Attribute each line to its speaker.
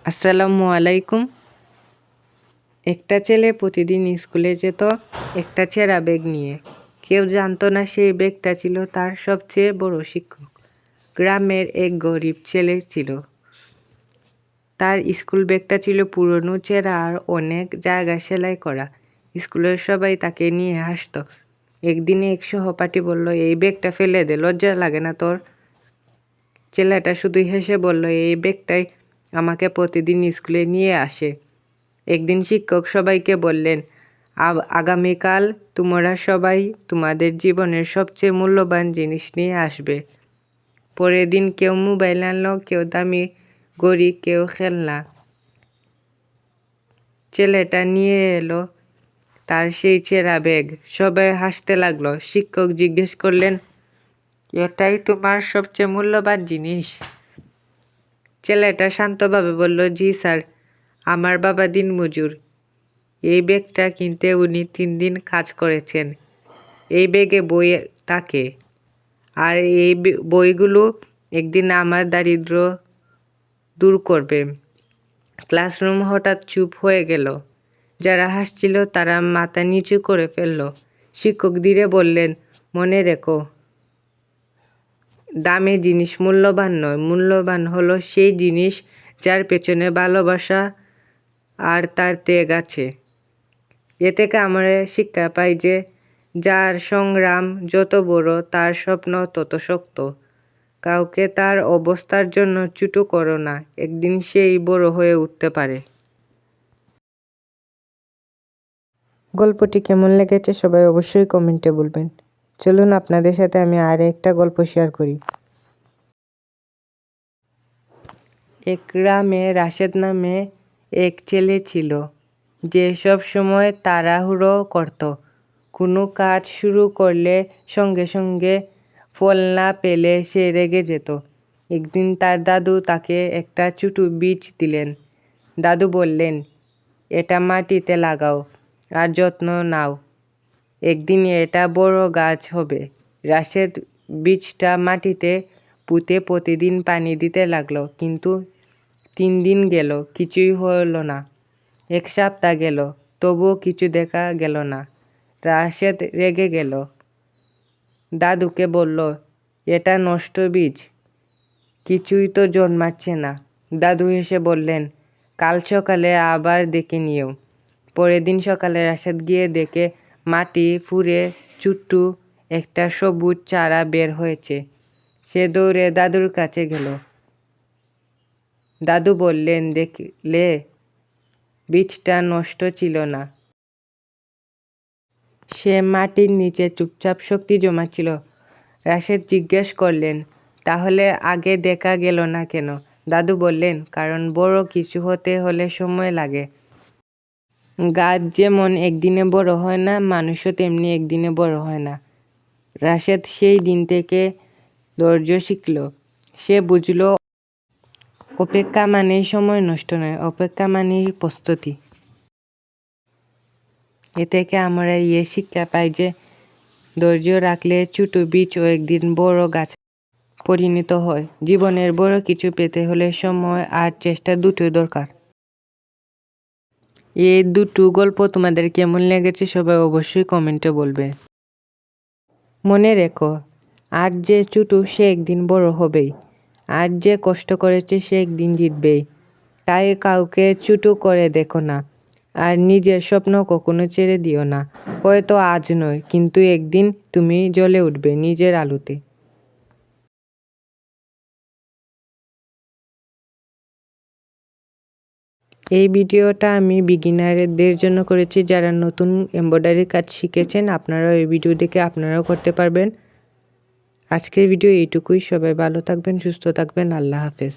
Speaker 1: আসসালামু আলাইকুম। একটা ছেলে প্রতিদিন স্কুলে যেত একটা ছেঁড়া ব্যাগ নিয়ে। কেউ জানতো না সেই ব্যাগটা ছিল তার সবচেয়ে বড় শিক্ষক। গ্রামের এক গরিব ছেলে ছিল। তার স্কুল ব্যাগটা ছিল পুরনো, ছেঁড়া আর অনেক জায়গায় সেলাই করা। স্কুলের সবাই তাকে নিয়ে হাসতো। একদিনে এক সহপাঠী বলল, এই ব্যাগটা ফেলে দে, লজ্জা লাগে না তোর? ছেলেটা শুধু হেসে বলল, এই ব্যাগটাই আমাকে প্রতিদিন স্কুলে নিয়ে আসে। একদিন শিক্ষক সবাইকে বললেন, আগামীকাল তোমরা সবাই তোমাদের জীবনের সবচেয়ে মূল্যবান জিনিস নিয়ে আসবে। পরের দিন কেউ মোবাইল আনলো, কেউ দামি ঘড়ি, কেউ খেলনা। ছেলেটা নিয়ে এলো তার সেই ছেঁড়া ব্যাগ। সবাই হাসতে লাগলো। শিক্ষক জিজ্ঞেস করলেন, এটাই তোমার সবচেয়ে মূল্যবান জিনিস? ছেলেটা শান্তভাবে বলল, জি স্যার, আমার বাবা দিনমজুর। এই ব্যাগটা কিনতে উনি 3 দিন কাজ করেছেন। এই ব্যাগে বই থাকে, আর এই বইগুলো একদিন আমার দারিদ্র দূর করবে। ক্লাসরুম হঠাৎ চুপ হয়ে গেল। যারা হাসছিল তারা মাথা নিচু করে ফেলল। শিক্ষক ধীরে বললেন, মনে রেখো, দামি জিনিস মূল্যবান নয়, মূল্যবান হলো সেই জিনিস যার পেছনে ভালোবাসা আর তার ত্যাগ আছে। এ থেকে আমরা শিক্ষা পাই যে যার সংগ্রাম যত বড়, তার স্বপ্ন তত শক্ত। কাউকে তার অবস্থার জন্য ছোট করো না, একদিন সেই বড় হয়ে উঠতে পারে। গল্পটি কেমন লেগেছে সবাই অবশ্যই কমেন্টে বলবেন। চলুন আপনাদের সাথে আমি আর একটা গল্প শেয়ার করি। এক গ্রামে রাশেদ নামে এক ছেলে ছিল, যে সব সময় তাড়াহুড়ো করত। কোনো কাজ শুরু করলে সঙ্গে সঙ্গে ফল না পেলে সে রেগে যেত। একদিন তার দাদু তাকে একটা ছোট বীজ দিলেন। দাদু বললেন, এটা মাটিতে লাগাও আর যত্ন নাও, একদিন এটা বড় গাছ হবে। রাশেদ বীজটা মাটিতে পুঁতে প্রতিদিন পানি দিতে লাগলো, কিন্তু 3 দিন গেল, কিছুই হলো না। 1 সপ্তাহ গেল, তবুও কিছু দেখা গেল না। রাশেদ রেগে গেল, দাদুকে বলল, এটা নষ্ট বীজ, কিছুই তো জন্মাচ্ছে না। দাদু এসে বললেন, কাল সকালে আবার দেখে নিও। পরের দিন সকালে রাশেদ গিয়ে দেখে মাটি ফুঁড়ে ছোট্ট একটা সবুজ চারা বের হয়েছে। সে দৌড়ে দাদুর কাছে গেল। দাদু বললেন, দেখলে, বীজটা নষ্ট ছিল না, সে মাটির নিচে চুপচাপ শক্তি জমাচ্ছিল। রাশেদ জিজ্ঞেস করলেন, তাহলে আগে দেখা গেল না কেন? দাদু বললেন, কারণ বড় কিছু হতে হলে সময় লাগে। গাছ যেমন একদিনে বড় হয় না, মানুষও তেমনি একদিনে বড় হয় না। রাশেদ সেই দিন থেকে ধৈর্য শিখল। সে বুঝল, অপেক্ষা মানেই সময় নষ্ট নয়, অপেক্ষা মানেই প্রস্তুতি। এ থেকে আমরা শিক্ষা পাই যে ধৈর্য রাখলে ছোট বীজও একদিন বড় গাছ পরিণত হয়। জীবনের বড় কিছু পেতে হলে সময় আর চেষ্টা দুটোই দরকার। এই দুটো গল্প তোমাদের কেমন লেগেছে সবাই অবশ্যই কমেন্টে বলবে। মনে রেখো, আজ যে ছোট সে একদিন বড় হবেই, আজ যে কষ্ট করেছে সে একদিন জিতবেই। তাই কাউকে ছোট করে দেখো না, আর নিজের স্বপ্ন কখনো ছেড়ে দিও না। হয়তো আজ নয়, কিন্তু একদিন তুমি জ্বলে উঠবে নিজের আলোতে। এই ভিডিওটা আমি বিগিনারদের জন্য করেছি, যারা নতুন এমব্রয়ডারি কাজ শিখেছেন। আপনারাও এই ভিডিও দেখে আপনারাও করতে পারবেন। আজকের ভিডিও এইটুকুই। সবাই ভালো থাকবেন, সুস্থ থাকবেন। আল্লাহ হাফেজ।